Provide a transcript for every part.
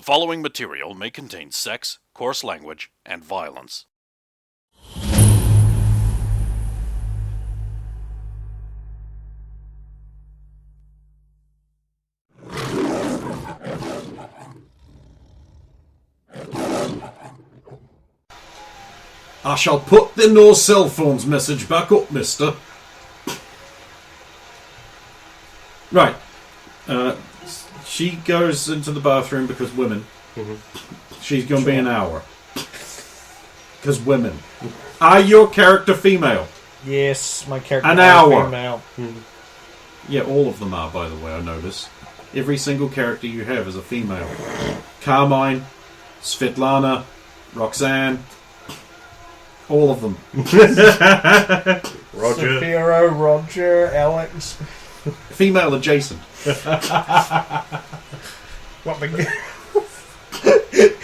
following material may contain sex, coarse language, and violence. I shall put the no cell phones message back up, mister. Right. She goes into the bathroom because women. Mm-hmm. She's going to be an hour. Because women. Are your character female? Yes, my character an is hour. female. Mm-hmm. Yeah, all of them are, by the way, I notice. Every single character you have is a female. Carmine, Svetlana, Roxanne, all of them. Roger. Sophia, Roger, Alex. Female adjacent. What the...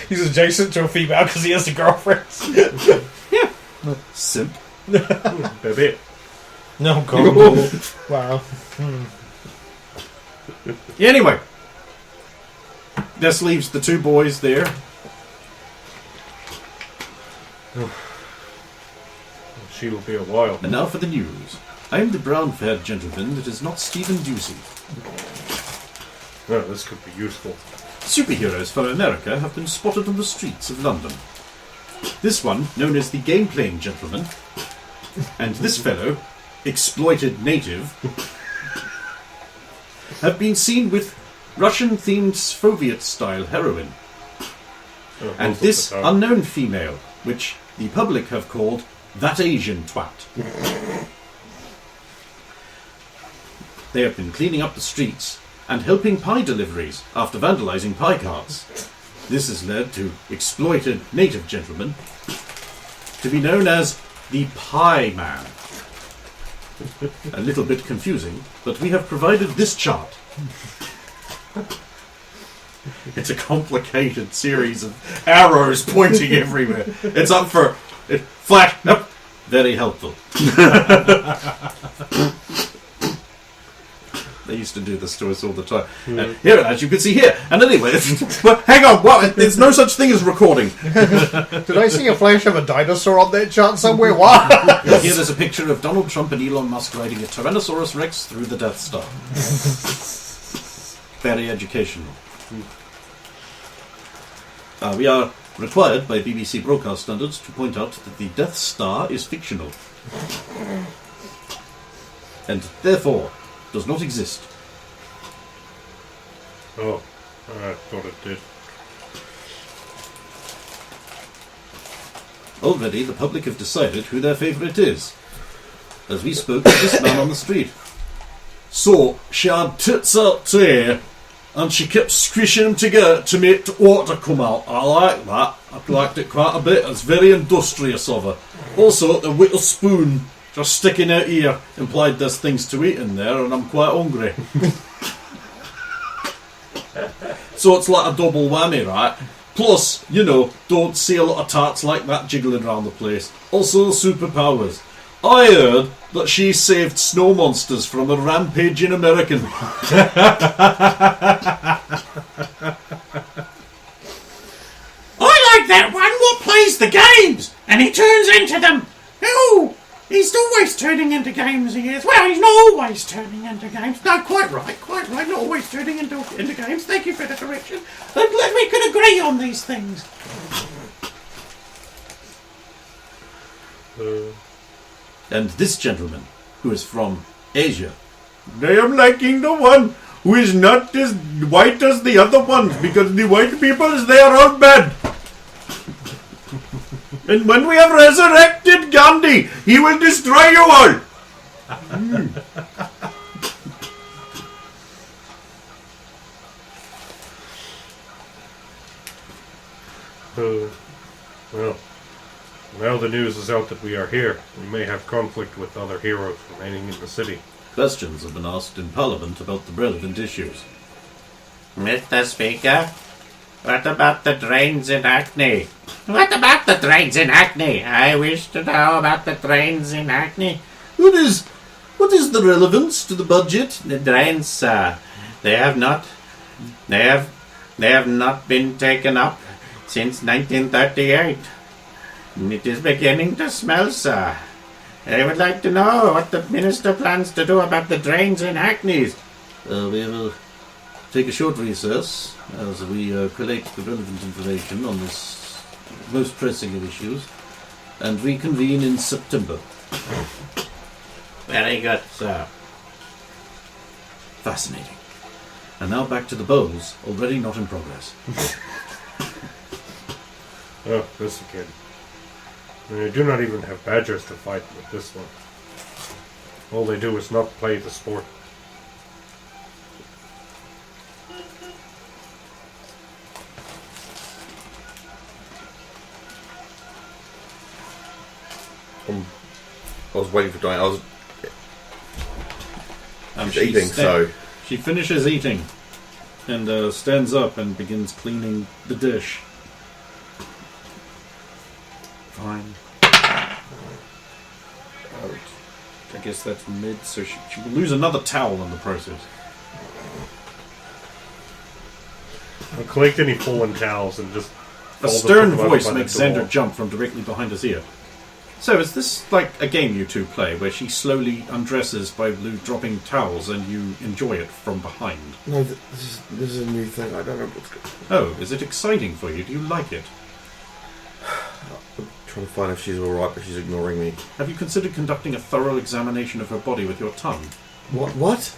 He's adjacent to a female because he has a girlfriend. Yeah. Simp. Baby. No, God. Wow. Anyway. This leaves the two boys there. She will be a while. And now for the news. I am the brown-haired gentleman that is not Stephen Ducey. Well, this could be useful. Superheroes for America have been spotted on the streets of London. This one, known as the Game-Playing Gentleman, and this fellow, Exploited Native, have been seen with Russian-themed Soviet-style heroin. And this unknown female, which the public have called that Asian twat. They have been cleaning up the streets and helping pie deliveries after vandalising pie carts. This has led to Exploited Native Gentleman to be known as the Pie Man. A little bit confusing, but we have provided this chart. It's a complicated series of arrows pointing everywhere. It's up for flash. Nope. Very helpful. They used to do this to us all the time. Here, as you can see here. And anyway, well, hang on. What? There's no such thing as recording. Did I see a flash of a dinosaur on that chart somewhere? What? Here there's a picture of Donald Trump and Elon Musk riding a Tyrannosaurus Rex through the Death Star. Very educational. We are required by BBC broadcast standards to point out that the Death Star is fictional. And therefore does not exist. Oh, I thought it did. Already the public have decided who their favourite is, as we spoke to this man on the street. So, she had tits out there, and she kept squishing them together to make the water come out. I like that. I liked it quite a bit. It's very industrious of her. Also, the little spoon just sticking out here implied there's things to eat in there, and I'm quite hungry. So it's like a double whammy, right? Plus, you know, don't see a lot of tarts like that jiggling around the place. Also, superpowers. I heard that she saved snow monsters from a rampaging American. I like that one. What plays the games? And he turns into them. Oh, he's always turning into games, he is. Well, he's not always turning into games. No, quite right. Not always turning into games. Thank you for the correction. I'm glad we can agree on these things. And this gentleman, who is from Asia. I am liking the one who is not as white as the other ones, because the white people, they are all bad. And when we have resurrected Gandhi, he will destroy you all. Well, now the news is out that we are here. We may have conflict with other heroes remaining in the city. Questions have been asked in Parliament about the relevant issues. Mr. Speaker, what about the drains in Acne? What about the drains in Acne? I wish to know about the drains in Acne. What is the relevance to the budget? The drains, they have They have not been taken up since 1938. And it is beginning to smell, sir. I would like to know what the minister plans to do about the drains in Hackney. We will take a short recess as we collect the relevant information on this most pressing of issues and reconvene in September. Very good, sir. Fascinating. And now back to the bowls, already not in progress. Oh, this again. I do not even have badgers to fight with this one. All they do is not play the sport. I was waiting for Diane. I was She eating, so She finishes eating and stands up and begins cleaning the dish. Fine. I guess that's mid, so she will lose another towel in the process. I'll collect any fallen towels and just... A fold them, stern put them voice up by makes the door. Xander jump from directly behind his ear. So, is this like a game you two play, where she slowly undresses by Blue dropping towels and you enjoy it from behind? no, this is a new thing. I don't know what's going. Oh, is it exciting for you? Do you like it? I'm trying to find if she's all right, but she's ignoring me. Have you considered conducting a thorough examination of her body with your tongue? What? What?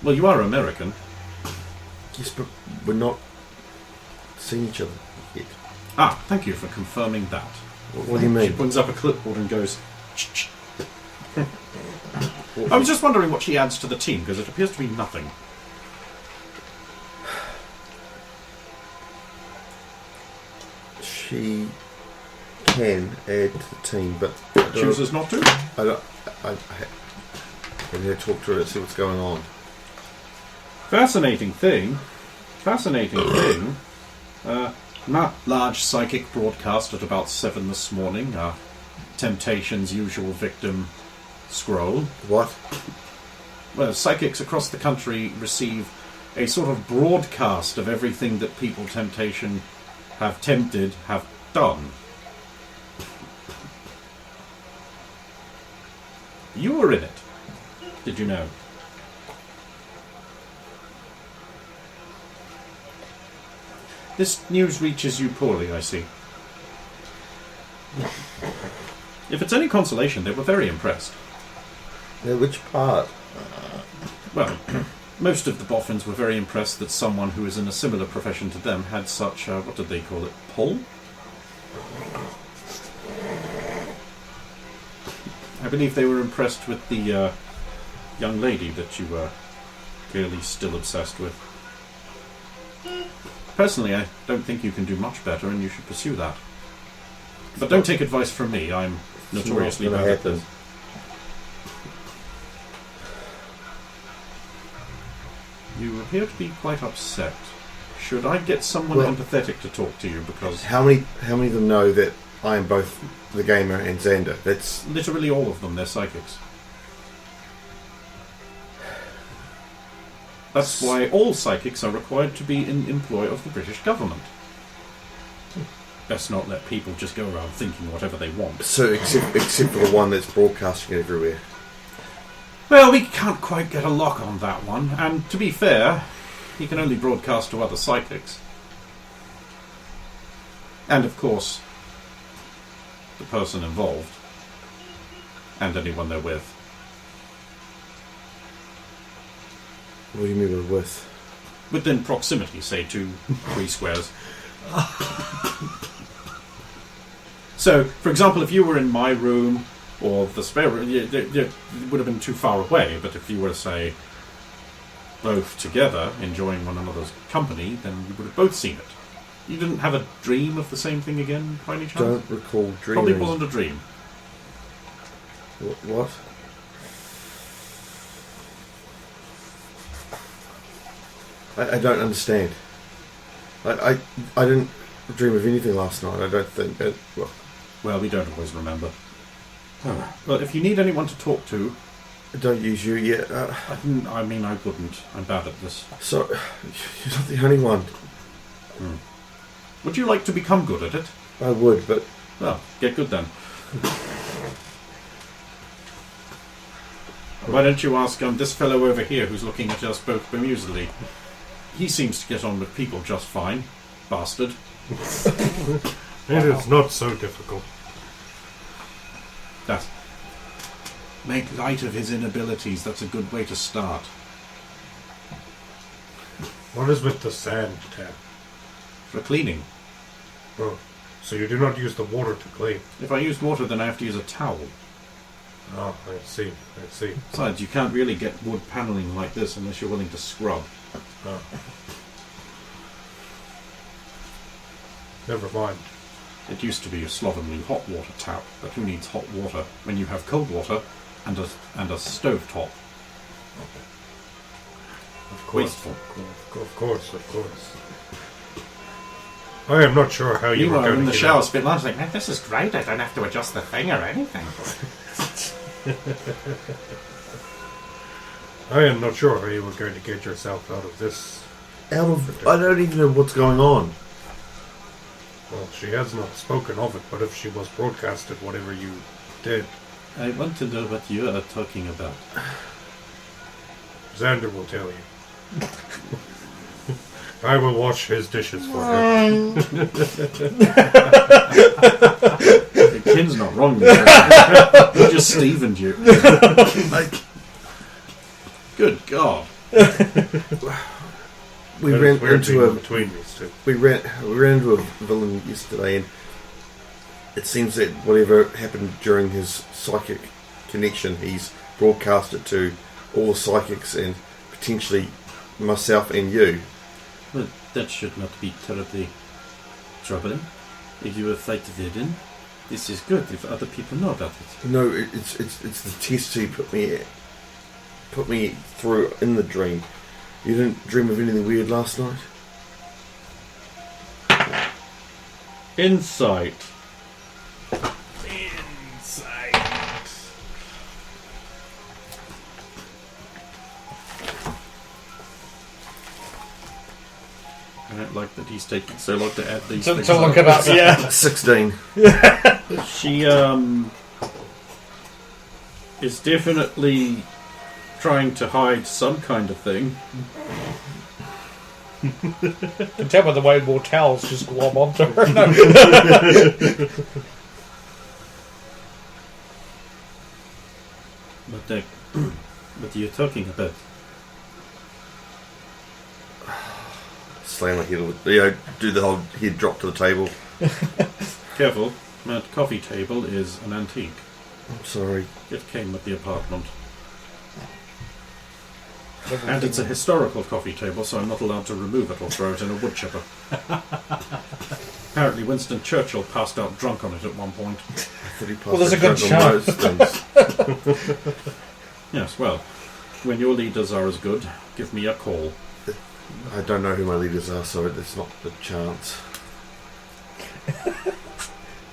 Well, you are American. Yes, but we're not seeing each other yet. Ah, thank you for confirming that. What do you She mean? brings up a clipboard and goes... I was just wondering what she adds to the team, because it appears to be nothing. She can add to the team, but I don't- Chooses not to? I don't. I need to talk to her and see what's going on. Fascinating thing. Not large psychic broadcast at about 7 this morning. Temptation's usual victim, Scroll. What? Well, psychics across the country receive a sort of broadcast of everything that people Temptation have tempted, have done. You were in it. Did you know? This news reaches you poorly, I see. If it's any consolation, they were very impressed. Yeah, which part? Well, most of the boffins were very impressed that someone who is in a similar profession to them had such, what did they call it, pull? I believe they were impressed with the young lady that you were clearly still obsessed with. Personally, I don't think you can do much better, and you should pursue that. But don't take advice from me. I'm notoriously It's not bad gonna at this. happen. You appear to be quite upset. Should I get someone Well- empathetic to talk to you? Because How many of them know that I am both the gamer and Xander? That's literally all of them, they're psychics. That's why all psychics are required to be in employ of the British government. Best not let people just go around thinking whatever they want. so except for the one that's broadcasting it everywhere. Well, we can't quite get a lock on that one, and to be fair, he can only broadcast to other psychics. And of course, the person involved, and anyone they're with. What do you mean by with? Within proximity, say 2-3 squares. So, for example, if you were in my room or the spare room, it would have been too far away. But if you were, say, both together enjoying one another's company, then you would have both seen it. You didn't have a dream of the same thing again, by any chance? Don't recall dreaming. Probably wasn't a dream. What? I don't understand. I didn't dream of anything last night. I don't think. Well, we don't always remember. Well, if you need anyone to talk to, I don't use you yet. I mean, I wouldn't. I'm bad at this. So you're not the only one. Would you like to become good at it? I would, but Well, get good then. Why don't you ask this fellow over here who's looking at us both bemusedly? He seems to get on with people just fine. Bastard. It is not so difficult. That. Make light of his inabilities. That's a good way to start. What is with the sand tap? For cleaning. Oh, so you do not use the water to clean? If I use water, then I have to use a towel. Oh, I see. Besides, you can't really get wood paneling like this unless you're willing to scrub. Oh. Never mind. It used to be a slovenly hot water tap, but who needs hot water when you have cold water and a stove top? Of course. Wasteful. Of course. I am not sure how you were going in to the get shower, out. spit last like, Man, this is great. I don't have to adjust the thing or anything. I am not sure how you were going to get yourself out of this. I don't even know what's going on. Well, she has not spoken of it, but if she was broadcasted whatever you did, I want to know what you are talking about. Xander will tell you. I will wash his dishes for him. Kim's not wrong there. He just Stevened you. Good God. We That ran is weird into being a between these two. we ran into a villain yesterday, and it seems that whatever happened during his psychic connection, he's broadcast it to all the psychics and potentially myself and you. Well, that should not be terribly troubling. If you will fight the villain, this is good if other people know about it. No, it's the test he put me through in the dream. You didn't dream of anything weird last night? Insight. I don't like that he's taking so long to add these things To look it up, yeah. 16. She is definitely trying to hide some kind of thing. You can tell by the way more towels just glob onto her. No. What are you talking about? Slam my head, do the whole head drop to the table. Careful, that coffee table is an antique. I'm sorry. It came with the apartment. And it's a historical coffee table, so I'm not allowed to remove it or throw it in a wood chipper. Apparently Winston Churchill passed out drunk on it at one point. Well, there's a good chance. Yes, well, when your leaders are as good, give me a call. I don't know who my leaders are, so it's not a chance.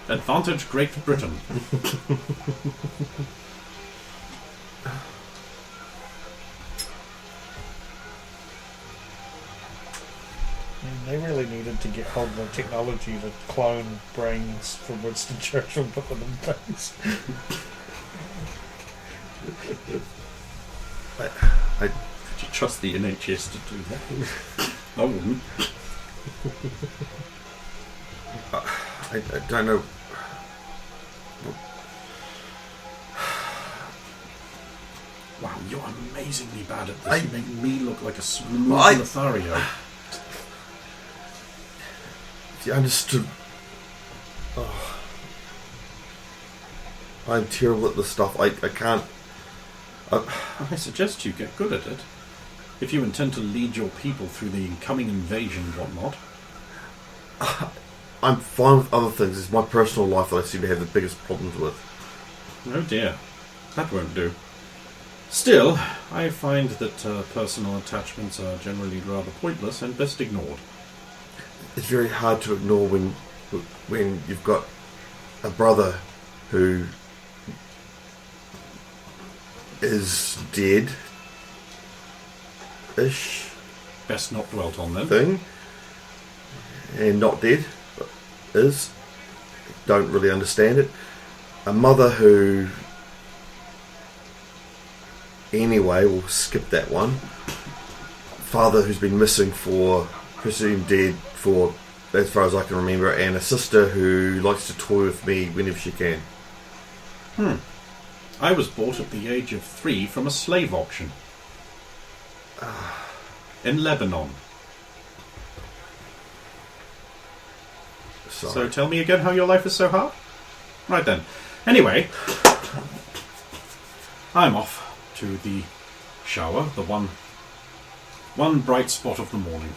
Advantage Great Britain. They really needed to get hold of the technology to clone brains from Winston Churchill and put them in things. Would you trust the NHS to do that? I wouldn't. I don't know. Wow, you're amazingly bad at this. You make me look like a smooth I- Lothario. If you understood. Oh. I'm terrible at this stuff. I can't. I suggest you get good at it. If you intend to lead your people through the incoming invasion and whatnot. I'm fine with other things. It's my personal life that I seem to have the biggest problems with. Oh dear, that won't do. Still, I find that personal attachments are generally rather pointless and best ignored. It's very hard to ignore when you've got a brother who is dead-ish Best not dwelt on them. thing. and not dead, but is. Don't really understand it. A mother who... Anyway, we'll skip that one. Father who's been missing for... presumed dead for... as far as I can remember, and a sister who likes to toy with me whenever she can. I was bought at the age of 3 from a slave auction. In Lebanon. Sorry. So tell me again how your life is so hard? Right then. Anyway, I'm off to the shower, the one bright spot of the morning.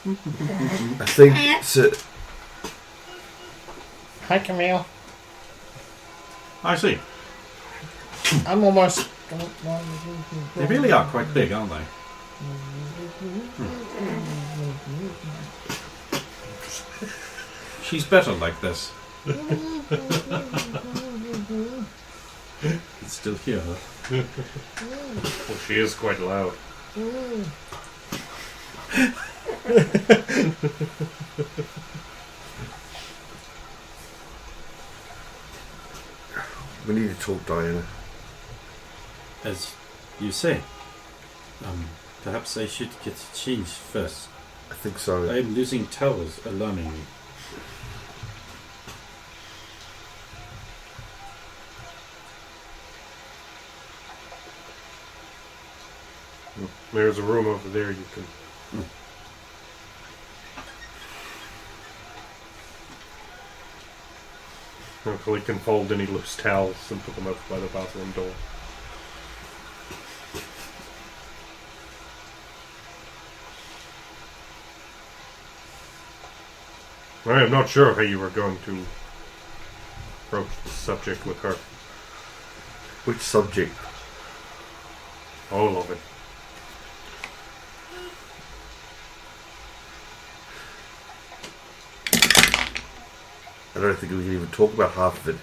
I think... So, Hi, Camille. I see. I'm almost... They really are quite big, aren't they? She's better like this. It's still here. Well, she is quite loud. we need to talk, Diana. As you say, perhaps I should get changed first. I think so. I am losing towels alarmingly. There's a room over there you can... Hopefully can fold any loose towels and put them up by the bathroom door. I am not sure how you were going to approach the subject with her. Which subject? All of it. I don't think we can even talk about half of it.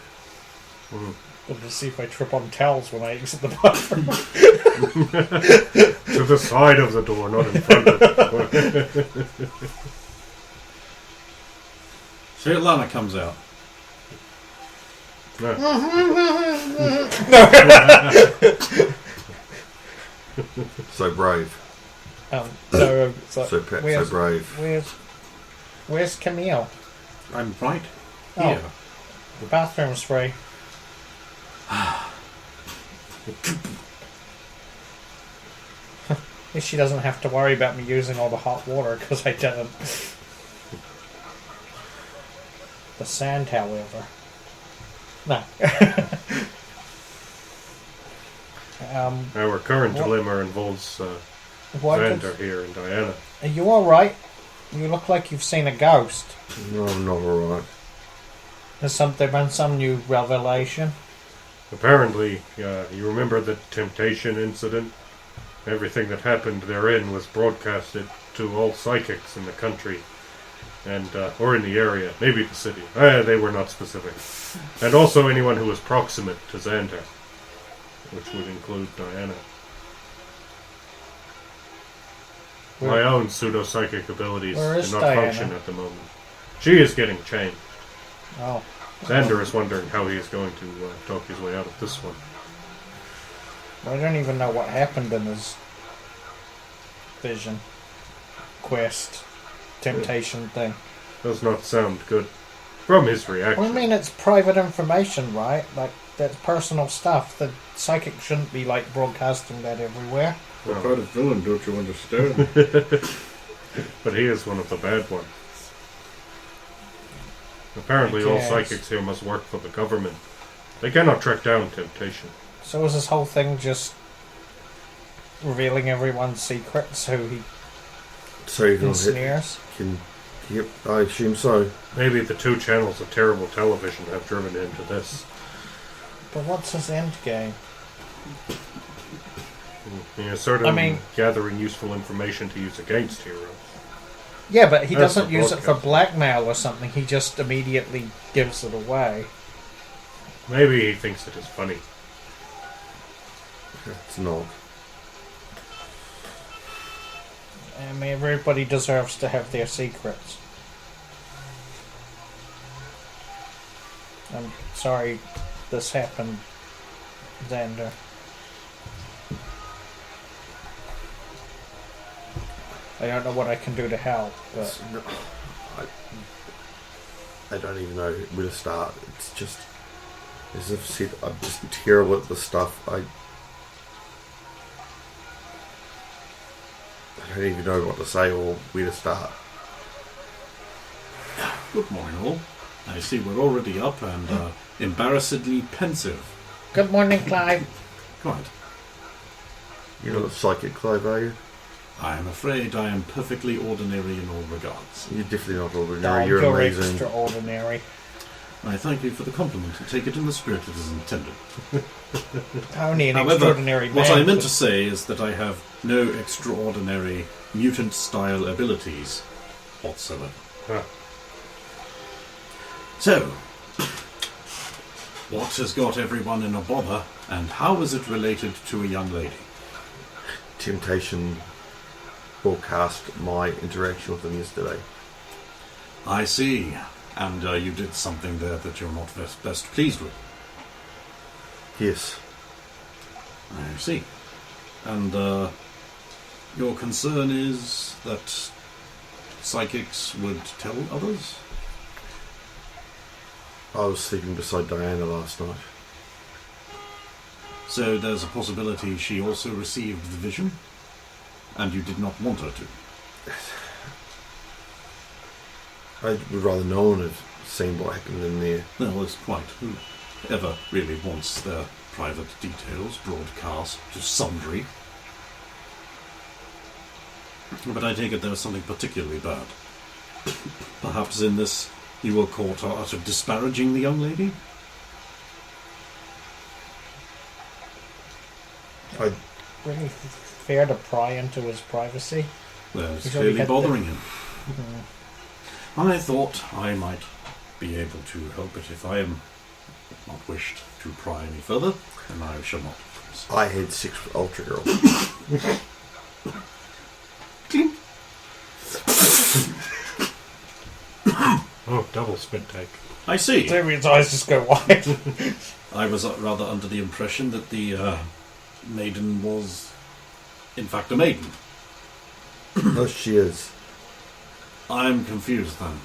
We'll just see if I trip on towels when I exit the bathroom. To the side of the door, not in front of it. Svetlana comes out. No. So brave. So brave. Where's Camille? I'm right Oh. here. The bathroom's free. At least she doesn't have to worry about me using all the hot water, because I didn't. The sand, however. No. Our current dilemma involves What Vander here and Diana. Are you alright? You look like you've seen a ghost. No, I'm not alright. Has there been some new revelation? Apparently, you remember the temptation incident? Everything that happened therein was broadcasted to all psychics in the country, and or in the area, maybe the city. They were not specific. And also anyone who was proximate to Xander, which would include Diana. My own pseudo-psychic abilities do not Diana? function at the moment. She is getting changed. Oh. Xander is wondering how he is going to talk his way out of this one. I don't even know what happened in his vision, quest, temptation thing. Does not sound good from his reaction. Well, I mean, it's private information, right? Like, that's personal stuff. The psychic shouldn't be, like, broadcasting that everywhere. What part of villain don't you understand? But he is one of the bad ones. Apparently all psychics here must work for the government. They cannot track down temptation. So is this whole thing just revealing everyone's secrets so he ensnares? Yep, I assume so. Maybe the 2 channels of terrible television have driven him to this. But what's his end game? He is certainly gathering useful information to use against heroes. Yeah, but he That's doesn't use it for broadcast. blackmail or something. He just immediately gives it away. Maybe he thinks it is funny. It's not. I mean, everybody deserves to have their secrets. I'm sorry this happened, Xander. I don't know what I can do to help, but I don't even know where to start. It's just, as I've said, I'm just terrible at this stuff. I don't even know what to say or where to start. Good morning, all. I see we're already up and embarrassedly pensive. good morning, Clive. Quite. You're not a psychic, Clive, are you? I am afraid I am perfectly ordinary in all regards. You're definitely not ordinary. No, You're you're amazing. extraordinary. I thank you for the compliment and take it in the spirit it is intended. Only an However, extraordinary man. what I meant could- to say is that I have no extraordinary mutant-style abilities whatsoever. Huh. So, what has got everyone in a bother, and how is it related to a young lady? Temptation broadcast my interaction with them yesterday. I see. And you did something there that you're not best pleased with. Yes. I see. And your concern is that psychics would tell others? I was sleeping beside Diana last night. So there's a possibility she also received the vision, and you did not want her to. I would rather no one have seen what happened in there. Well, it's quite whoever really wants their private details broadcast to sundry. But I take it there was something particularly bad. Perhaps in this you were caught out of disparaging the young lady? Really fair to pry into his privacy. Well, it's He's already clearly had bothering him. I thought I might be able to help it if I am not wished to pry any further, and I shall not. I had sex with Ultra Girl. Oh, double spit take. I see. Damien's eyes just go wide. I was rather under the impression that the maiden was, in fact, a maiden. No, she is. I'm confused then.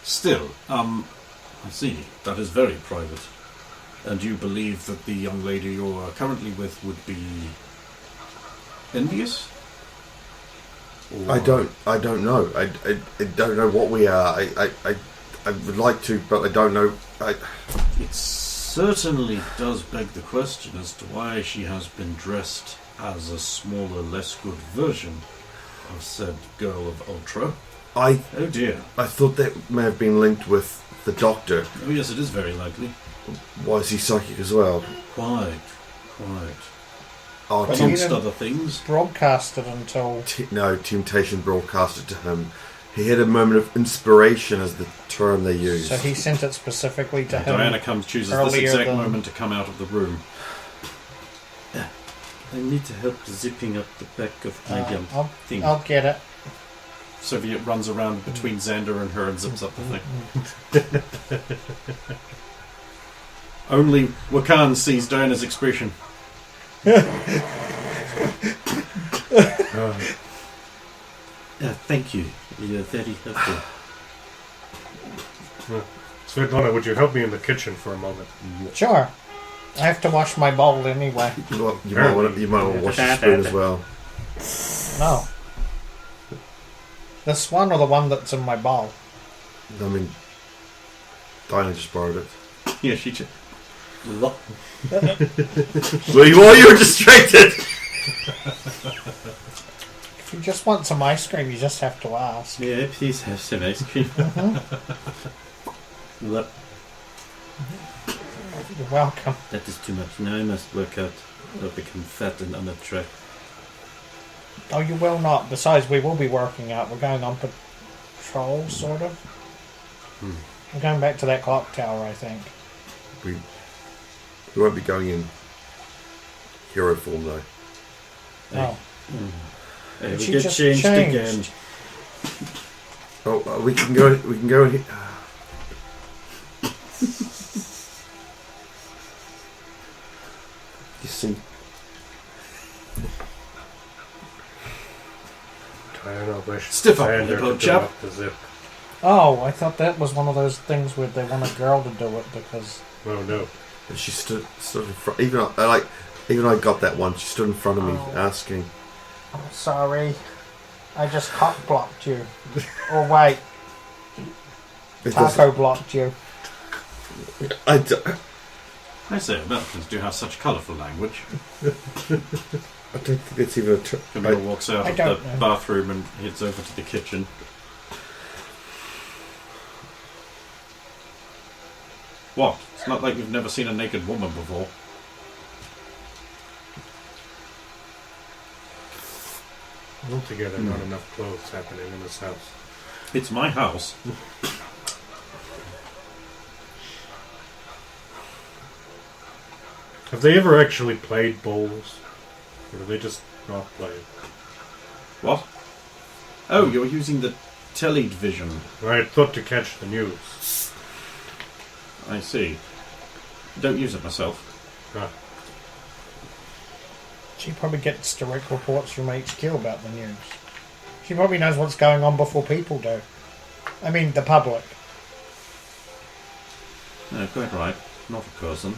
Still, I see. That is very private. And you believe that the young lady you're currently with would be envious? Or- I don't know. I don't know what we are. I would like to, but I don't know. It certainly does beg the question as to why she has been dressed as a smaller, less good version of said girl of Ultra. I Oh dear. thought that may have been linked with the Doctor. Oh yes, it is very likely. Why is he psychic as well? Quite. Oh, But Tim, he Amongst didn't- other things. Broadcasted until no, Temptation broadcasted to him. He had a moment of inspiration, as the term they use. so he sent it specifically to him. Diana chooses this earlier exact than- moment to come out of the room. I need help zipping up the back of my thing. I'll get it. Soviet runs around between Xander and her and zips up the thing. Only Wakan sees Diana's expression. Thank you. You're very helpful. Svetlana, would you help me in the kitchen for a moment? Sure. I have to wash my bowl anyway. You might want to wash your spoon as well. No. This one or the one that's in my bowl? I mean, Diana just borrowed it. Yeah, she just... Well, while you were distracted. If you just want some ice cream, you just have to ask. May I please have some ice cream? What? You're welcome. That is too much. Now I must work out or become fat and unattractive. Oh, you will not. Besides, we will be working out. We're going on patrol, sort of. We're going back to that clock tower, I think. We won't be going in hero form though. Oh. I will She get just changed changed. again. Oh, we can go. We can go in here. You see, Diana wished Stiff up, Xander little to do chap. up the zip. Oh, I thought that was one of those things where they want a girl to do it because... Oh no. and she stood in front. Even I got that one. She stood in front of me, asking. I'm sorry. I just cock blocked you. Or wait, It taco blocked you. I d- I say, Americans do have such colourful language. I don't think it's even a term. Camille walks out I of don't the know. bathroom and heads over to the kitchen. What? It's not like you've never seen a naked woman before. Altogether, not enough clothes happening in this house. It's my house. Have they ever actually played bowls? Or do they just not play it? What? Oh, you're using the television. I had thought to catch the news. I see. Don't use it myself. Ah, She probably gets direct reports from HQ about the news. She probably knows what's going on before people do. I mean, the public. No, quite right. Not a person.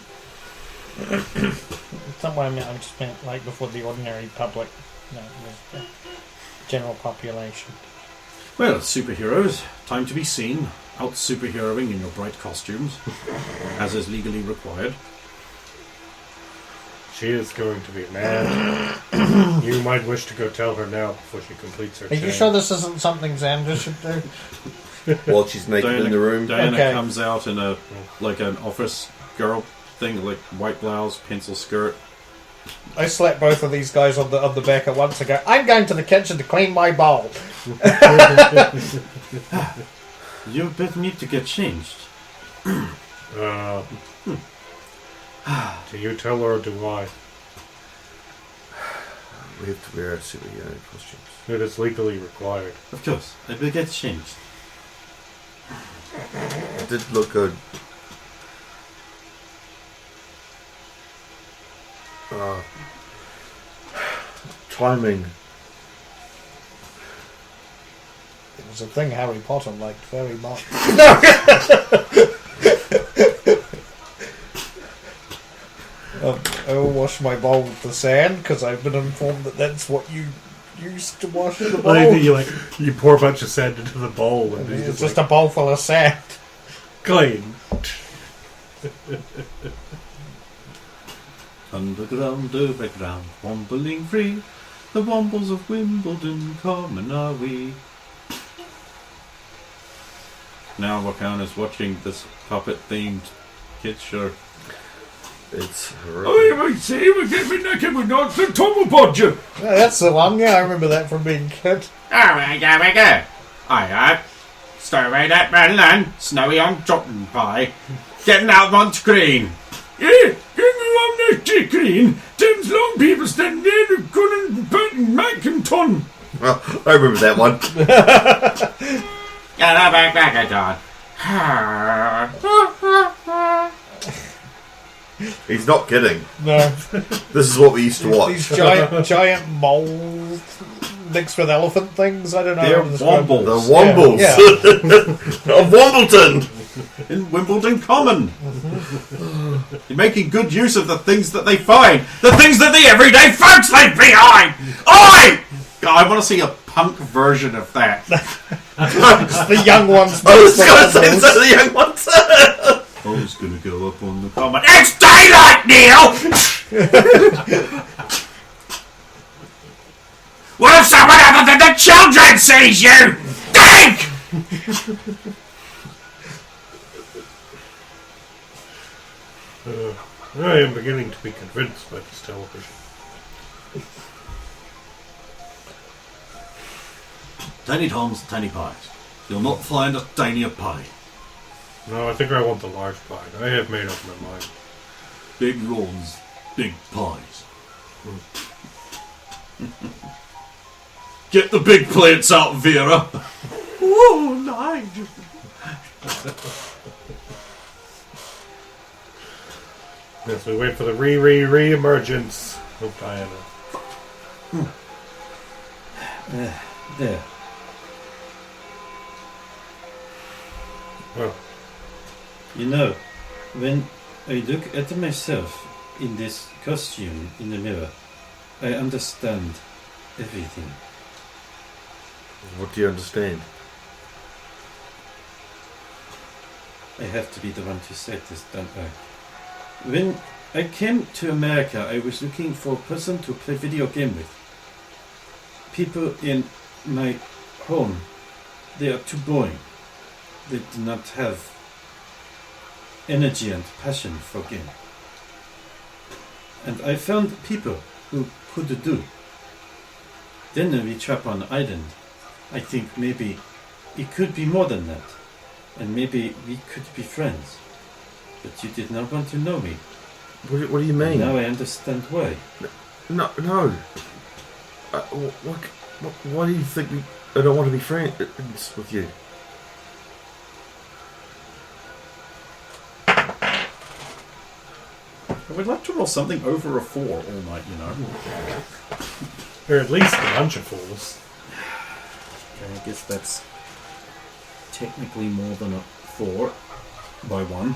It's not what I meant. I just meant like before the ordinary public. No, the general population. Well, superheroes, time to be seen. Out superheroing in your bright costumes, as is legally required. she is going to be mad. You might wish to go tell her now before she completes her Are you chain. sure this isn't something Xander should do? While she's naked in the room. Diana Okay. comes out in a like an office girl thing, like white blouse, pencil skirt. I slap both of these guys on the back at once and go, I'm going to the kitchen to clean my bowl. You both need to get changed. Do you tell her or do I? We have to wear our superhero costumes. It is legally required. Of course, I will get changed. It did look good. Timing. It was a thing Harry Potter liked very much. I will wash my bowl with the sand because I've been informed that that's what you used to wash the bowl. You pour a bunch of sand into the bowl and It's just a bowl full of sand. clean. Underground, overground, wombling free. The wombles of Wimbledon, common are we. Now Wakana's watching this puppet-themed kids show. It's I might say we're getting naked with not the tumble bodger. Yeah, that's the one. Yeah, I remember that from being a kid. Alright, there we go. Alright. Stowaway that Madeline, snowy on chopping pie. Getting out on screen. Yeah, getting along the screen. Tim's long people standing there and couldn't put Mac and Ton. Well, I remember that one. Get her back again. He's not kidding. No, This is what we used to watch. these giant moles mixed with elephant things. I don't know. They're how to describe them. wombles. The Wombles Yeah. of Wombleton. In Wimbledon Common. You're making good use of the things that they find. The things that the everyday folks leave behind. Oi! God, I want to see a punk version of that. It's the young ones. I was going to say this are the young ones. I was going to go up on the Comment. It's daylight, Neil! What if someone other than the children sees you? Think! I am beginning to be convinced by this television. Tiny Toms, tiny pies. You'll not find a tinier pie. No, I think I want the large pie. I have made up my mind. Big rolls, big pies. Get the big plates out, Vera. Oh, Nigel. Yes, we wait for the re-emergence of Diana. There. Well, You know, when I look at myself in this costume in the mirror, I understand everything. What do you understand? I have to be the one to say this, don't I? When I came to America, I was looking for a person to play video game with. People in my home, they are too boring. They do not have energy and passion for game. And I found people who could do. Then we trap on an island. I think maybe it could be more than that. And maybe we could be friends. But you did not want to know me. What do you mean? Now I understand why. No. Why do you think I don't want to be friends with you? I would like to roll something over a 4 all night, you know. or at least a bunch of fools. Okay, I guess that's technically more than a 4 by 1.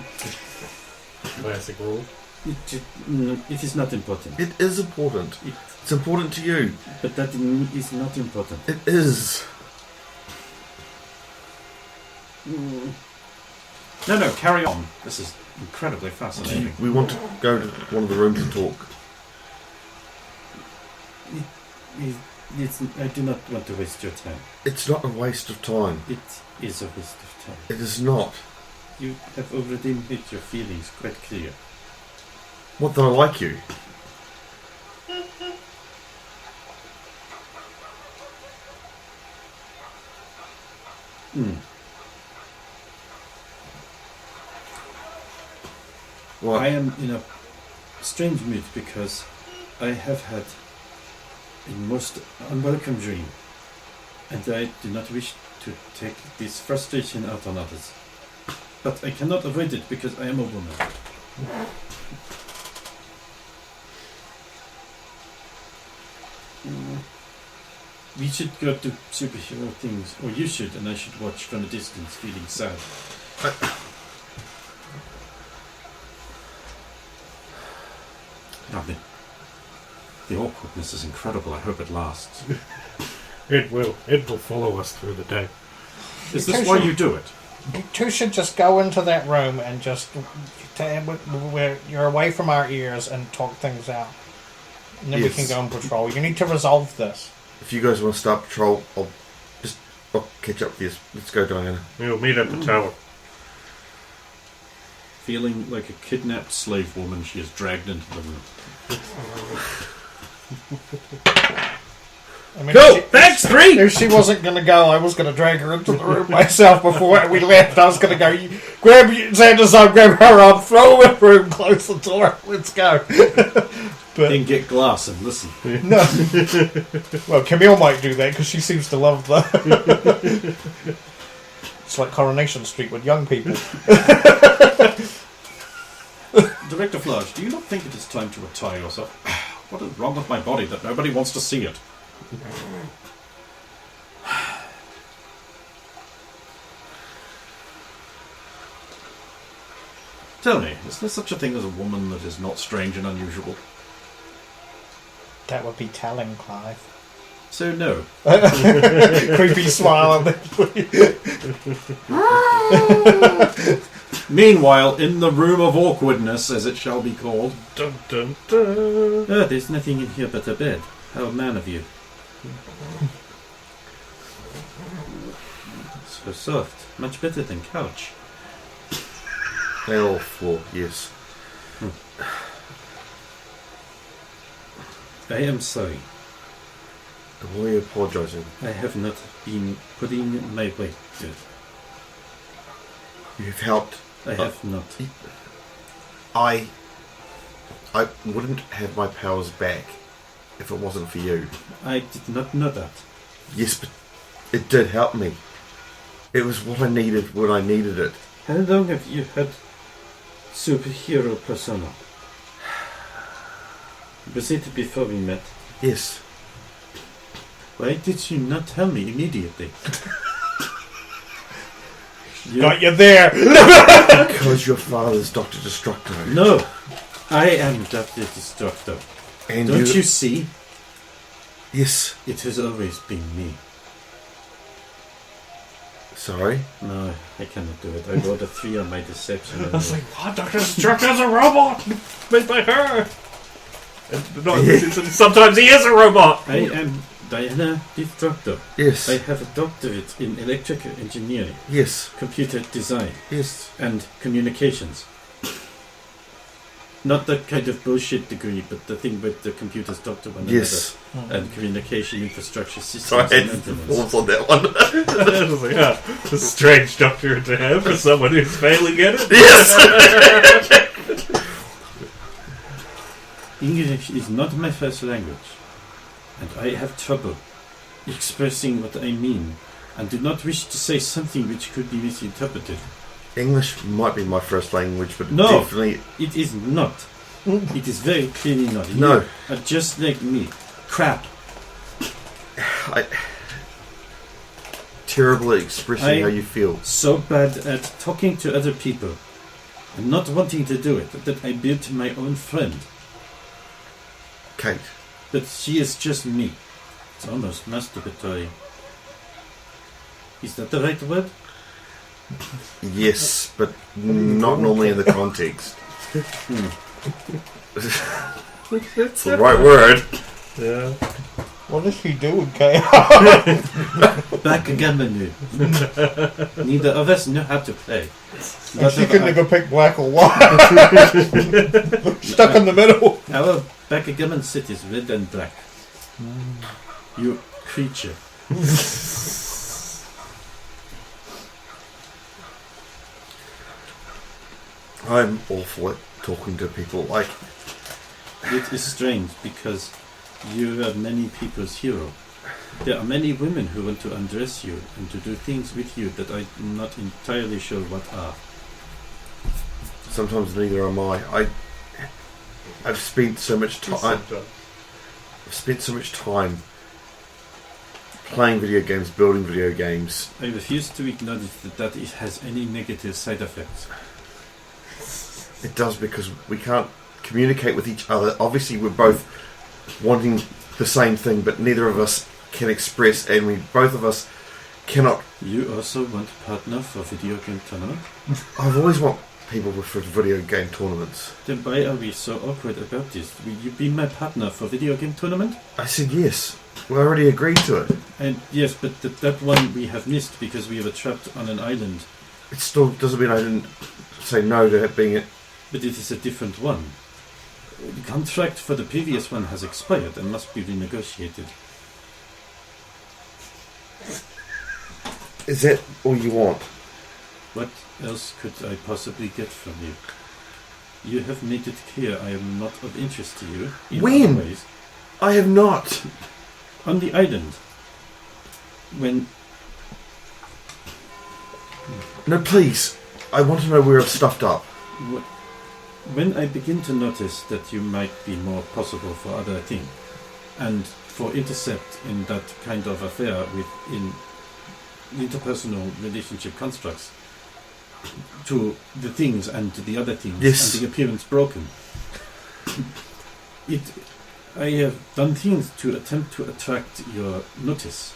Classic rule. It is not important. It is important. It's important to you. But that is not important. It is. No, carry on. This is incredibly fascinating. We want to go to one of the rooms and talk. I do not want to waste your time. It's not a waste of time. It is a waste of time. It is not. You have already made your feelings quite clear. What, that I like you? What? I am in a strange mood because I have had a most unwelcome dream, and I do not wish to take this frustration out on others. But I cannot avoid it because I am a woman. We should go to superhero things, or you should, and I should watch from a distance, feeling sad. The awkwardness is incredible. I hope it lasts. It will follow us through the day. Is this why you do it? You two should just go into that room and just where you're away from our ears and talk things out. And then Yes. we can go on patrol. You need to resolve this. If you guys want to start patrol, I'll catch up with you. Let's go, Diana. We'll meet at the tower. Feeling like a kidnapped slave woman, she is dragged into the room. I mean, Go! Thanks, 3! if she wasn't going to go, I was going to drag her into the room myself before we left. I was going to go, you grab Xander's arm, grab her arm, throw her in the room, close the door, let's go. Then get glass and listen. No. Well, Camille might do that because she seems to love the... It's like Coronation Street with young people. Director Flage, do you not think it is time to retire yourself? What is wrong with my body that nobody wants to see it? Tell me, is there such a thing as a woman that is not strange and unusual? That would be telling, Clive. So no. Creepy smile. Meanwhile, in the room of awkwardness, as it shall be called, Dun, dun, dun. Oh, there's nothing in here but a bed. How man of you. So soft. Much better than couch. Hell floor, yes. I am sorry. Why are you apologising? I have not been putting my weight to it. You've helped. I have not. I wouldn't have my powers back if it wasn't for you. I did not know that. Yes, but it did help me. It was what I needed when I needed it. How long have you had superhero persona? Was it before we met? Yes. Why did you not tell me immediately? Got you there! Because your father's Dr. Destructo. No, I am Dr. Destructo. And Don't you see? Yes. It has always been me. Sorry? No, I cannot do it. I rolled a 3 on my deception. I was like, what? Dr. Destructo's a robot! Made by her! Sometimes he is a robot! I am Diana Destructo. Yes. I have a doctorate in electrical engineering, Yes. computer design, Yes. and communications. Not that kind of bullshit degree, but the thing with the computers talk to one Yes. another and communication infrastructure So I systems had and maintenance. forms on that one. I was like, yeah, it's a strange doctor to have for someone who's failing at it. Yes. English is not my first language, and I have trouble expressing what I mean, and do not wish to say something which could be misinterpreted. English might be my first language, but No. definitely It is not. It is very clearly not. You No. are just like me. Crap. terrible at expressing I- how you feel. So bad at talking to other people and not wanting to do it that I built my own friend. Kate. But she is just me. It's almost masturbatory. Is that the right word? Yes, but not normally in the context. It's the right word. Yeah. What does she do with chaos? Backgammon. Neither of us know how to play. And she couldn't even pick black or white. Stuck in the middle. Our backgammon set is red and black. You creature. I'm awful at talking to people. Like, It is strange because you are many people's hero. There are many women who want to undress you and to do things with you that I'm not entirely sure what are. sometimes neither am I. I've spent so much time. I've spent so much time playing video games, building video games. I refuse to acknowledge that it has any negative side effects. It does, because we can't communicate with each other. Obviously, we're both wanting the same thing, but neither of us can express, and both of us cannot. You also want a partner for video game tournament? I've always want people for video game tournaments. Then why are we so awkward about this? Will you be my partner for video game tournament? I said yes. We already agreed to it. And yes, but that one we have missed because we were trapped on an island. It still doesn't mean I didn't say no to it being it. But it is a different one. The contract for the previous one has expired and must be renegotiated. Is that all you want? What else could I possibly get from you? You have made it clear I am not of interest to you in When? other ways. I have not. On the island, when No, please. I want to know where I've stuffed up. when I begin to notice that you might be more possible for other things, and for intercept in that kind of affair in interpersonal relationship constructs, to the things and to the other things, Yes. and the appearance broken. I have done things to attempt to attract your notice,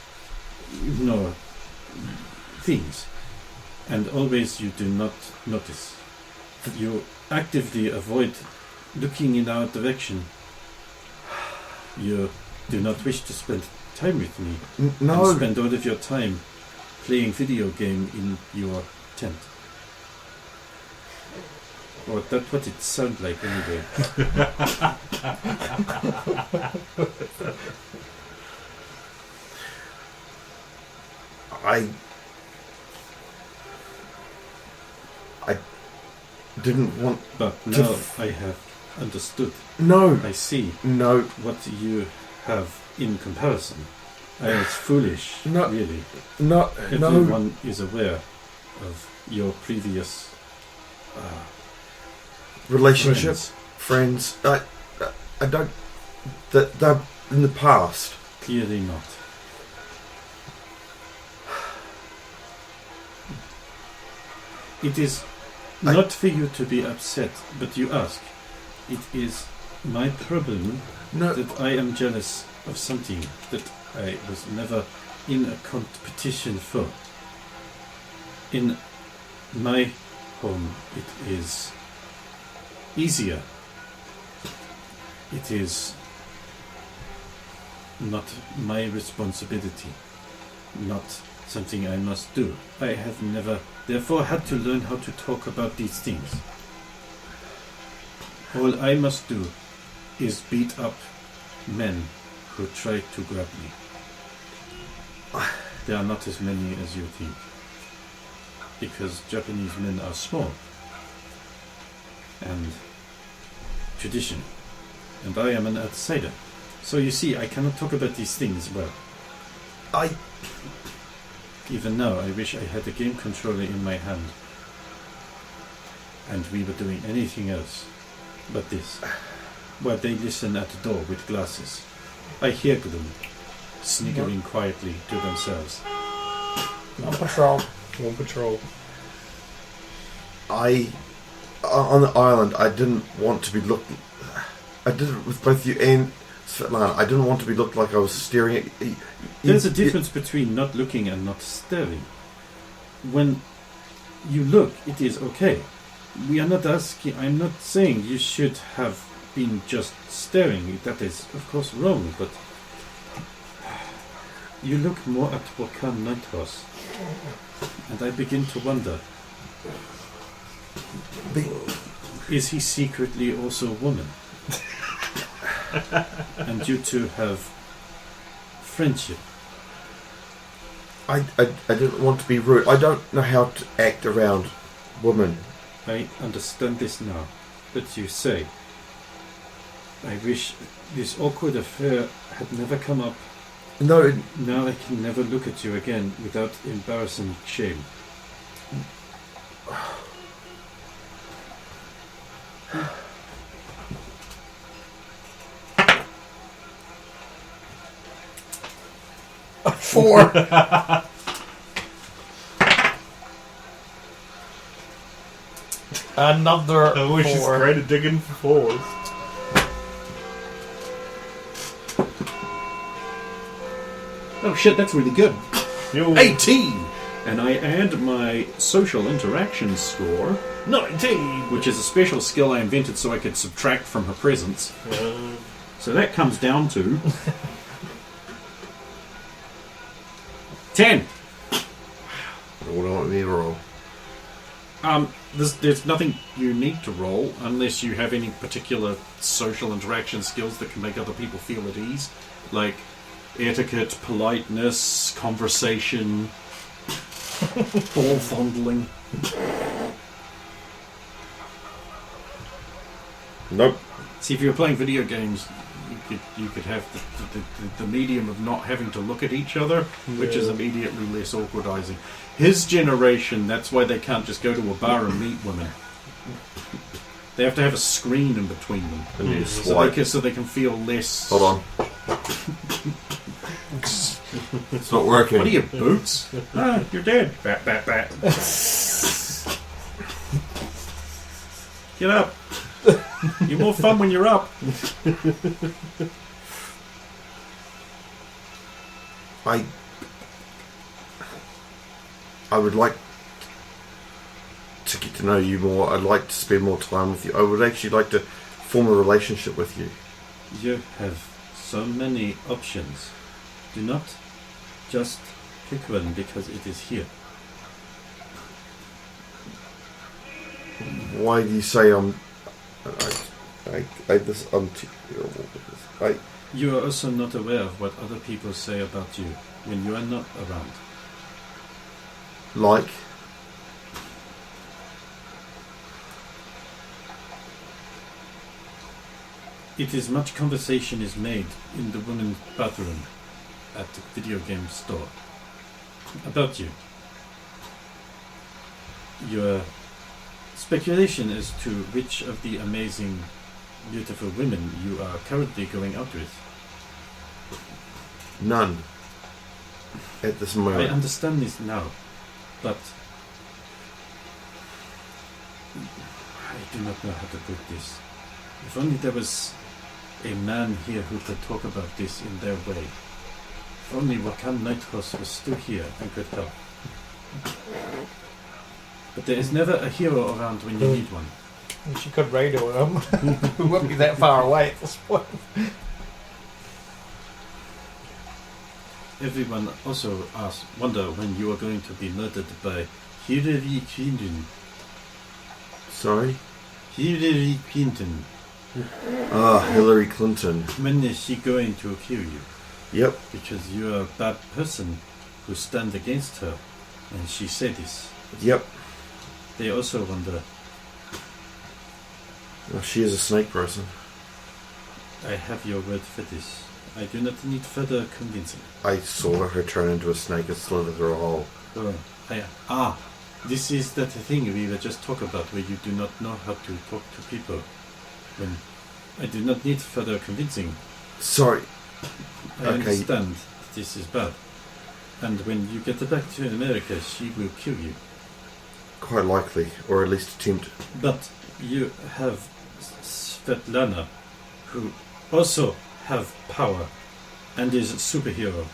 things, and always you do not notice. You actively avoid looking in our direction. You do not wish to spend time with me, No. and spend all of your time playing video game in your tent. Or that's what it sounds like anyway. I didn't want. But now I have understood. No. I see No. what you have in comparison. It's foolish, No. really. No. Everyone is aware of your previous Relationship, friends. friends. I don't. They're in the past. Clearly not. It is not for you to be upset, but you ask. It is my problem No. that I am jealous of something that I was never in a competition for. In my home, it is easier. It is not my responsibility, not something I must do. I have never, therefore, had to learn how to talk about these things. All I must do is beat up men who try to grab me. There are not as many as you think, because Japanese men are small and tradition, and I am an outsider. So you see, I cannot talk about these things well. Even now, I wish I had a game controller in my hand and we were doing anything else but this. While they listen at the door with glasses. I hear them sniggering quietly to themselves. On patrol. On patrol. On the island, I didn't want to be looked. I did it with both you and Svetlana. I didn't want to be looked like I was staring at. There's a difference between not looking and not staring. When you look, it is okay. We are not asking. I'm not saying you should have been just staring. That is, of course, wrong. But you look more at Wakan Nighthouse, and I begin to wonder: is he secretly also a woman? And you two have friendship. I didn't want to be rude. I don't know how to act around women. I understand this now, but you say, I wish this awkward affair had never come up. No, Now I can never look at you again without embarrassing shame. Four. Another I wish he's four. great at digging for fours. Oh shit, that's really good. Yo, 18! And I add my social interaction score, 19! Which is a special skill I invented so I could subtract from her presence. So that comes down to 10. what do I want me to roll? There's nothing you need to roll unless you have any particular social interaction skills that can make other people feel at ease, like etiquette, politeness, conversation, ball fondling. Nope. See, if you were playing video games, you could have the medium of not having to look at each other, which is immediately less awkwardizing. His generation, that's why they can't just go to a bar and meet women. They have to have a screen in between them, so they can feel less. Hold on. It's not working. What are you, boots? Ah, you're dead. Bat, bat, bat. Get up. You're more fun when you're up. I would like to get to know you more. I'd like to spend more time with you. I would actually like to form a relationship with you. you have so many options. Do not just pick one because it is here. Why do you say I'm You are also not aware of what other people say about you when you are not around. like? It is much conversation is made in the women's bathroom. at the video game store about you. Your speculation as to which of the amazing, beautiful women you are currently going out with. None. At this I moment. understand this now, but I do not know how to put this. If only there was a man here who could talk about this in their way. If only Wakan Nighthorse was still here and could help. But there is never a hero around when you need one. She could radio him. We wouldn't be that far away at this point. Everyone also wonder when you are going to be murdered by Hillary Clinton. Sorry? Hillary Clinton. Hillary Clinton. When is she going to kill you? Yep. Because you are a bad person who stand against her, and she said this. Yep. They also wonder, Well, she is a snake person. I have your word for this. I do not need further convincing. I saw her turn into a snake and slither through a hole. This is that thing we were just talking about where you do not know how to talk to people. When I do not need further convincing. Sorry. I understand this is bad. And when you get back to America, she will kill you. Quite likely, or at least attempt. But you have Svetlana, who also have power and is a superhero.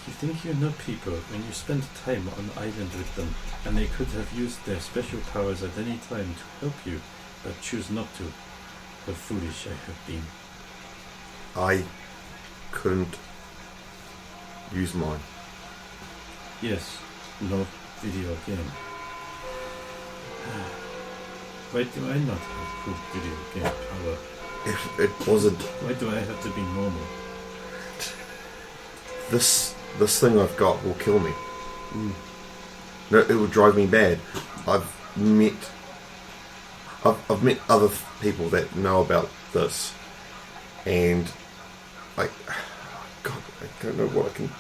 You think you know people when you spend time on an island with them, and they could have used their special powers at any time to help you, but choose not to. How foolish I have been. I couldn't use mine. Yes, no video game. Why do I not have good video game power? It wasn't. Why do I have to be normal? This thing I've got will kill me. No, it will drive me mad. I've met other people that know about this, and God, I don't know what I can.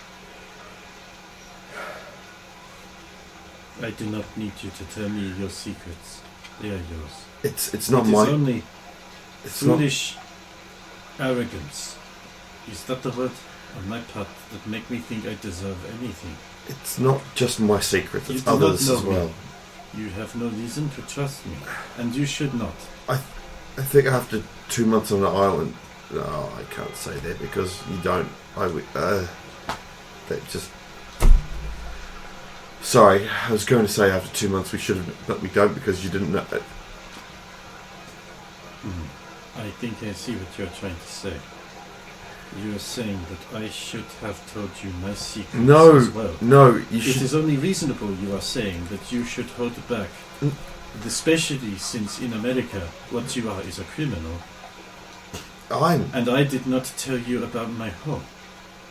I do not need you to tell me your secrets. They are yours. It's not It is my. only It's foolish arrogance. Is that the word on my part that make me think I deserve anything? It's not just my secrets. You It's do not others know as well. me. You have no reason to trust me, and you should not. I think after 2 months on the island, no, I can't say that because you don't. That just. Sorry, I was going to say after 2 months we should have, but we don't because you didn't know. I think I see what you are trying to say. You are saying that I should have told you my secrets as well. No, you It should. is only reasonable you are saying that you should hold back. Especially since in America, what you are is a criminal. And I did not tell you about my home.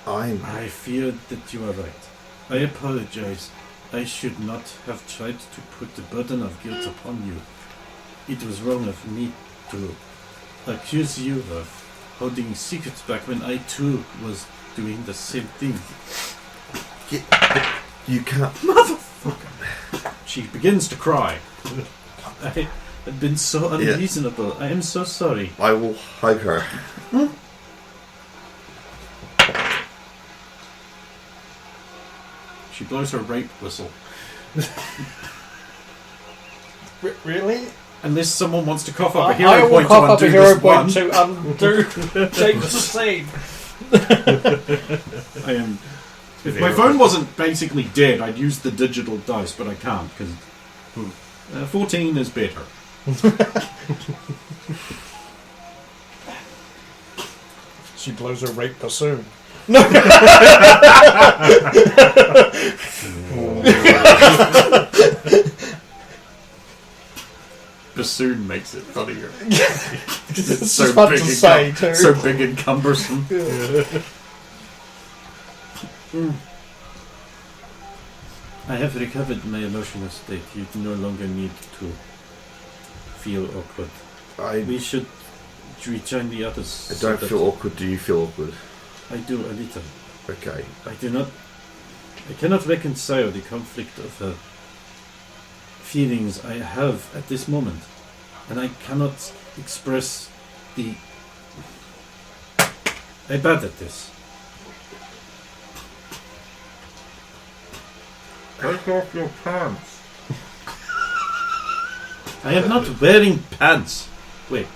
I fear that you are right. I apologize. I should not have tried to put the burden of guilt upon you. It was wrong of me to accuse you of holding secrets back when I too was doing the same thing. You can't. Motherfucker! She begins to cry. I have been so unreasonable. Yeah. I am so sorry. I will hug her. She blows her rape whistle. Really? Unless someone wants to cough up a I hero will point cough to up a undo hero this point one. to undo change the scene. I am. If my phone wasn't basically dead, I'd use the digital dice, but I can't because 14 is better. She blows her rape bassoon. Bassoon makes it funnier. It's so hard to say too. So big and cumbersome. I have recovered my emotional state. You no longer need to feel awkward. We should rejoin the others. I don't feel awkward. Do you feel awkward? I do a little. Okay. I cannot reconcile the conflict of feelings I have at this moment, and I cannot express the... I'm bad at this. Take off your pants. I am not wearing pants. Wait.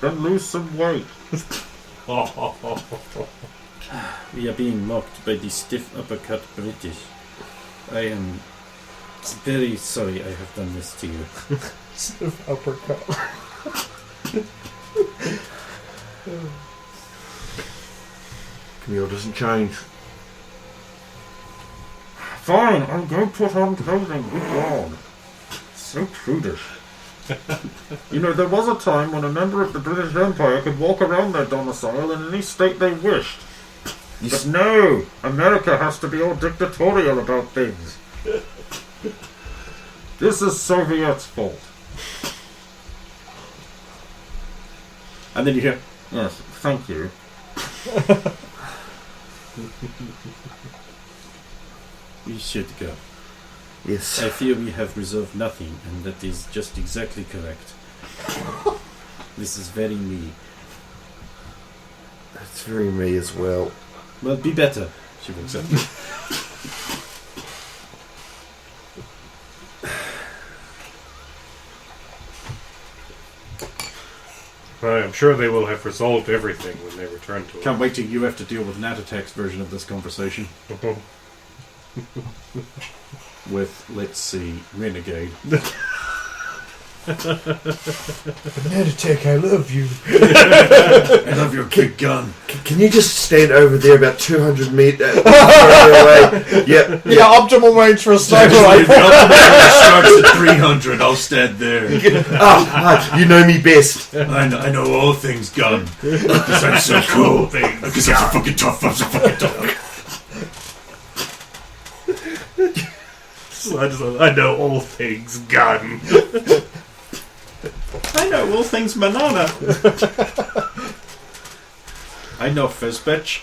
Then lose some weight. We are being mocked by the stiff uppercut British. I am very sorry I have done this to you. Stiff uppercut. Camille doesn't change. Fine, I'll go put on clothing. Good God. So prudish. You know, there was a time when a member of the British Empire could walk around their domicile in any state they wished. But no! America has to be all dictatorial about things. This is Soviet's fault. And then you hear, Yes, thank you. We should go. Yes. I fear we have reserved nothing, and that is just exactly correct. This is very me. That's very me as well. Well, be better. She walks up. I'm sure they will have resolved everything when they return to it. can't wait till you have to deal with Natatek's version of this conversation. With, let's see, Renegade. Meditek, I love you. I love your big gun. Can you just stand over there about 200 meters away? Yep. Yeah, optimal range for a sniper Actually, rifle. starts at 300. I'll stand there. You know me best. I know all things gun. Because I'm so cool. Because I'm so fucking tough. I'm so fucking tough. I know all things gun. I know all things banana. I know Fizzbitch.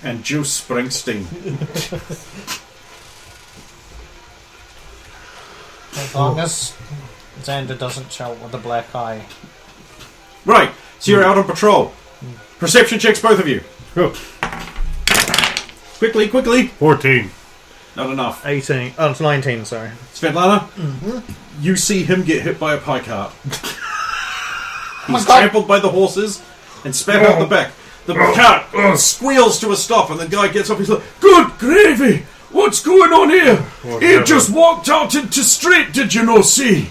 And Juice Springsteen. As long as Xander doesn't shout with a black eye. Right, so you're out on patrol. Perception checks, both of you. Quickly. 14. Not enough. 18. Oh, it's 19, sorry. Svetlana, you see him get hit by a pie cart. He's God. trampled by the horses and spat out the back. The cart squeals to a stop, and the guy gets up. He's like, Good gravy! What's going on here? What He happened? just walked out into street, did you no see?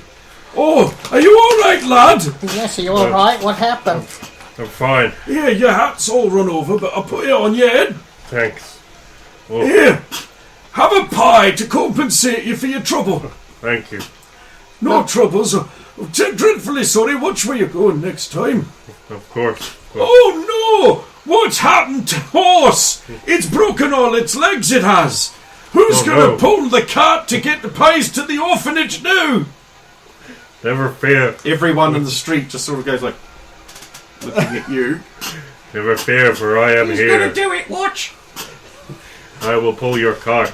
Oh, are you alright, lad? Yes, are you alright? What happened? I'm fine. Here, your hat's all run over, but I'll put it on your head. Thanks. Well, Here, have a pie to compensate you for your trouble. thank you. No troubles. Dreadfully sorry. Watch where you're going next time. Of course. Oh no! What's happened to horse? It's broken all its legs, it has. Who's Oh, gonna no. pull the cart to get the pies to the orphanage now? Never fear. everyone in the street just sort of goes like, looking at you. Never fear, for I am He's here. gonna do it, watch! I will pull your cart.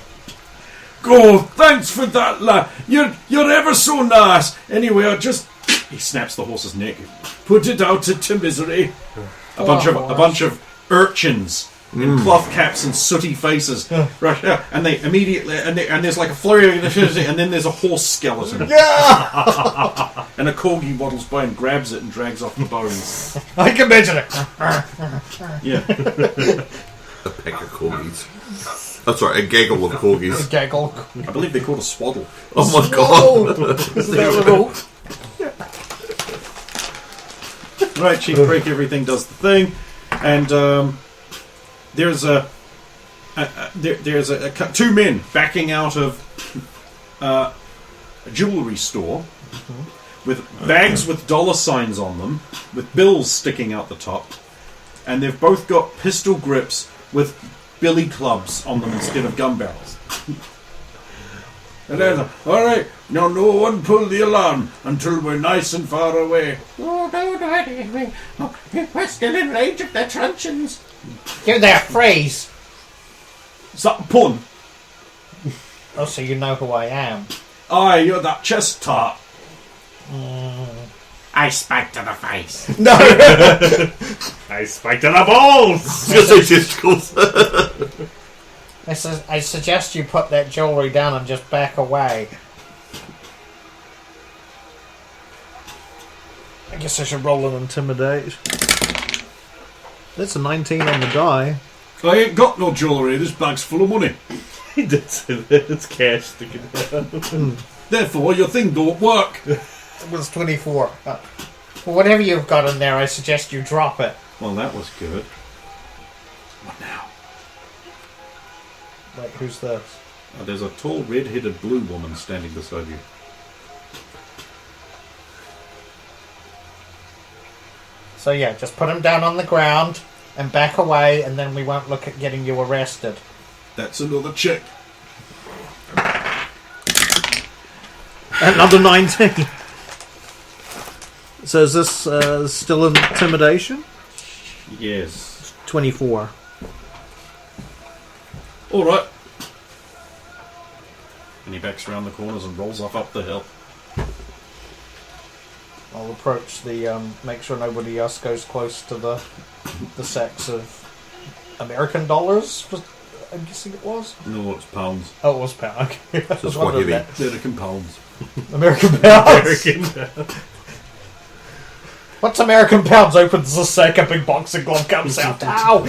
Oh, thanks for that, lad. You're ever so nice. Anyway, I just He snaps the horse's neck. put it out to misery. A bunch of urchins in cloth caps and sooty faces rush out, and they immediately and there's like a flurry of and then there's a horse skeleton. Yeah! And a corgi waddles by and grabs it and drags off the bones. I can mention it. Yeah. A pack of corgis. Oh, sorry, a gaggle of corgis. Gaggle. I believe they're called a swaddle. Oh my god. Isn't that little? Right, Chief Break everything does the thing, and there's two men backing out of a jewelry store with bags with dollar signs on them, with bills sticking out the top, and they've both got pistol grips with billy clubs on them instead of gun barrels. And then, all right, now no one pull the alarm until we're nice and far away. Oh, no, Daddy. Oh, we're still in range of the truncheons. You there, freeze! Is that a pun? Oh, so you know who I am. Aye, you're that chest tart. I spike to the face. No! I spiked in the balls! Just say testicles. I suggest you put that jewelry down and just back away. I guess I should roll an intimidate. That's a 19 on the die. I ain't got no jewellery. This bag's full of money. He did say that. It's cash sticking out. Therefore, your thing don't work. It was 24. Well, whatever you've got in there, I suggest you drop it. Well, that was good. What now? Wait, who's this? There's a tall, red-headed blue woman standing beside you. So yeah, just put him down on the ground and back away, and then we won't look at getting you arrested. That's another check. Another 19. So is this still intimidation? Yes. 24. All right. And he backs around the corners and rolls off up the hill. I'll approach the, make sure nobody else goes close to the sacks of American dollars, I'm guessing it was? No, it's pounds. Oh, it was pound. Okay. So it's quite heavy. American pounds. American pounds. What's American pounds? Opens the sack, a big boxing glove comes out. Ow!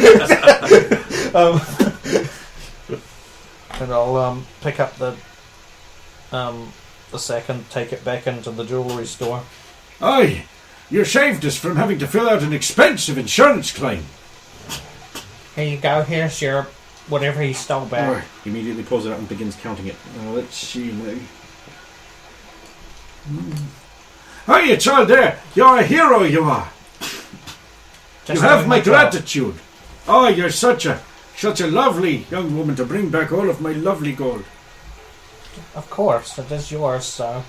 And I'll pick up the sack and take it back into the jewellery store. Aye, you saved us from having to fill out an expensive insurance claim. Here you go. Here's your whatever he stole back. Alright. He immediately pulls it out and begins counting it. Let's see. Hiya, child there. You're a hero, you are. Just You have doing my job. gratitude. Oh, you're such a lovely young woman to bring back all of my lovely gold. Of course, it is yours, so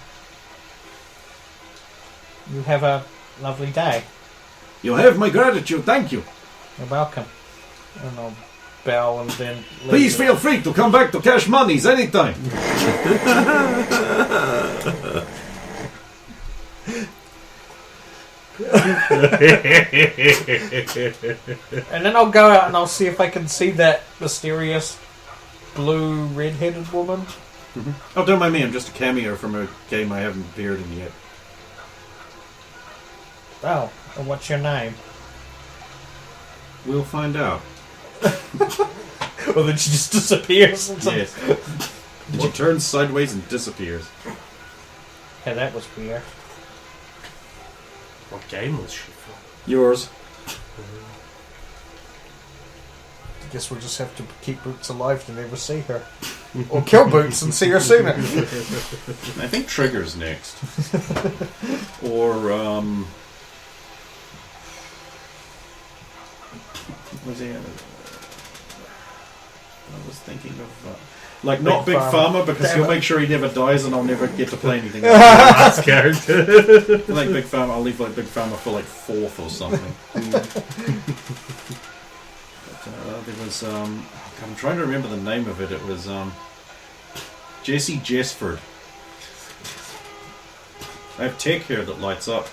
you have a lovely day. You have my gratitude, thank you. You're welcome. And I'll bow and then leave Please it. feel free to come back to cash monies anytime. And then I'll go out and I'll see if I can see that mysterious blue red-headed woman. Oh, don't mind me. I'm just a cameo from a game I haven't appeared in yet. Oh, and what's your name? We'll find out. Well, then she just disappears. Yes. She turns sideways and disappears. Yeah, that was weird. What game was she from? Yours. I guess we'll just have to keep Boots alive to never see her. Or kill Boots and see her sooner. I think Trigger's next. Or, was he? I was thinking of, like, not Big Pharma, because Damn he'll it. make sure he never dies and I'll never get to play anything else. Last character. Like Big Pharma, I'll leave like Big Pharma for like 4th or something. But, there was, I'm trying to remember the name of it. It was Jesse Jesford. I have tech hair that lights up.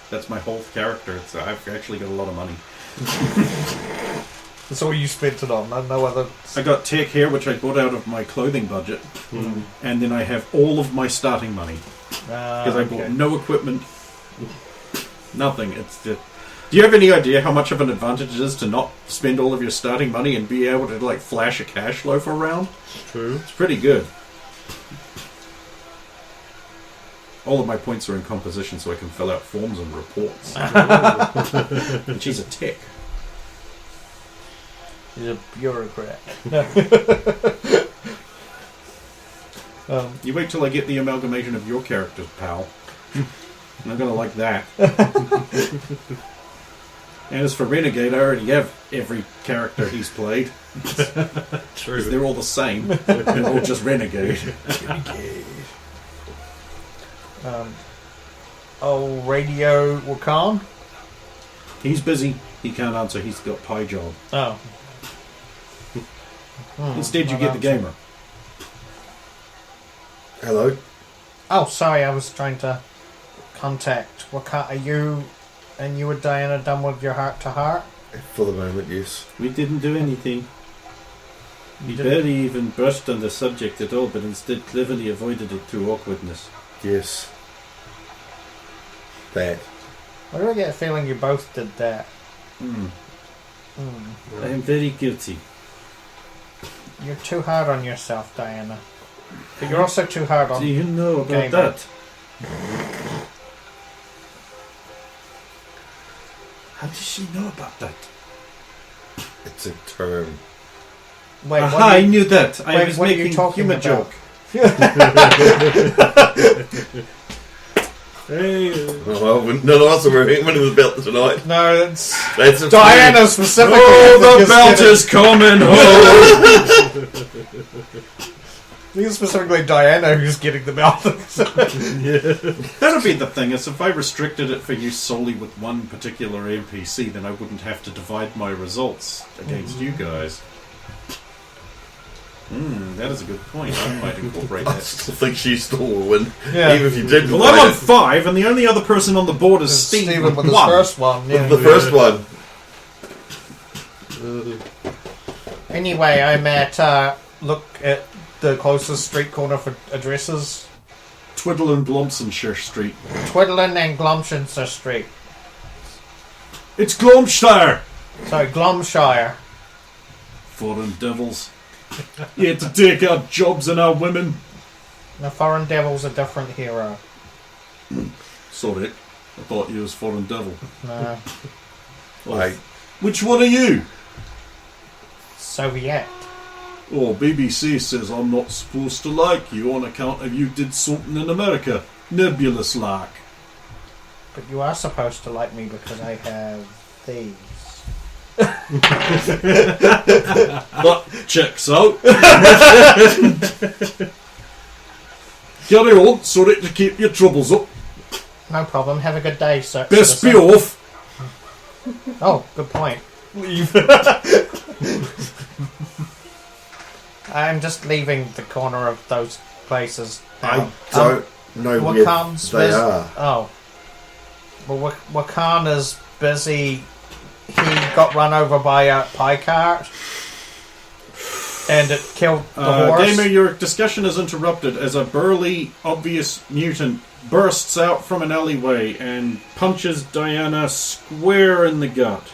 That's my whole character. I've actually got a lot of money. That's all you spent it on. No other. I got tech hair, which I bought out of my clothing budget, and then I have all of my starting money because I bought no equipment, nothing. It's just. Do you have any idea how much of an advantage it is to not spend all of your starting money and be able to like flash a cash flow for a round? True. It's pretty good. All of my points are in composition, so I can fill out forms and reports. And she's a tech. He's a bureaucrat. You wait till I get the amalgamation of your characters, pal. I'm gonna like that. And as for Renegade, I already have every character he's played. True. They're all the same. They're all just Renegade. Radio Wakan? He's busy. He can't answer. He's got pie job. Oh. Instead, you get the gamer. Hello. Oh, sorry, I was trying to contact. Are you and you and Diana done with your heart to heart? For the moment, yes. We didn't do anything. We didn't? barely even brushed on the subject at all, but instead cleverly avoided it through awkwardness. Yes. That. Why do I get a feeling you both did that? I am very guilty. You're too hard on yourself, Diana. But you're also too hard on... Do you know about Gamer. that? How does she know about that? It's a term. Wait, Aha, what I knew that. I wait, was what are you making talking humor about? joke. Hey, Well, none of us are winning the belt tonight. No, that's That's a Diana specifically. Oh, the belt is. is coming home! I think it's specifically Diana who's getting the belt. That'd be the thing, is if I restricted it for use solely with one particular NPC, then I wouldn't have to divide my results against you guys. That is a good point. I might incorporate I that. still think she still will win. Yeah. Even if you did. Well, I'm on 5, and the only other person on the board is Steve with his 1. first one. Yeah. The first one. Anyway, I'm at look at the closest street corner for addresses. Twiddle and Blomsonshire Street. Twiddlin and Glumshinster Street. It's Glomshire! Sorry, Glumshire. Foreign devils. Here to take our jobs and our women. The Foreign Devil's a different hero. Sorry, I thought you was Foreign Devil. No, Like, Which one are you? Soviet. Oh, BBC says I'm not supposed to like you on account of you did something in America. Nebulous like. But you are supposed to like me because I have these. That checks out. Carry on, sorry to keep your troubles up. No problem. Have a good day, sir. Best be citizen. off. Oh, good point. I'm just leaving the corner of those places. I now. don't know where Wakan's they are. Oh. Well, Wakan is busy. He got run over by a pie cart. And it killed the horse. Gamer, your discussion is interrupted as a burly, obvious mutant bursts out from an alleyway and punches Diana square in the gut.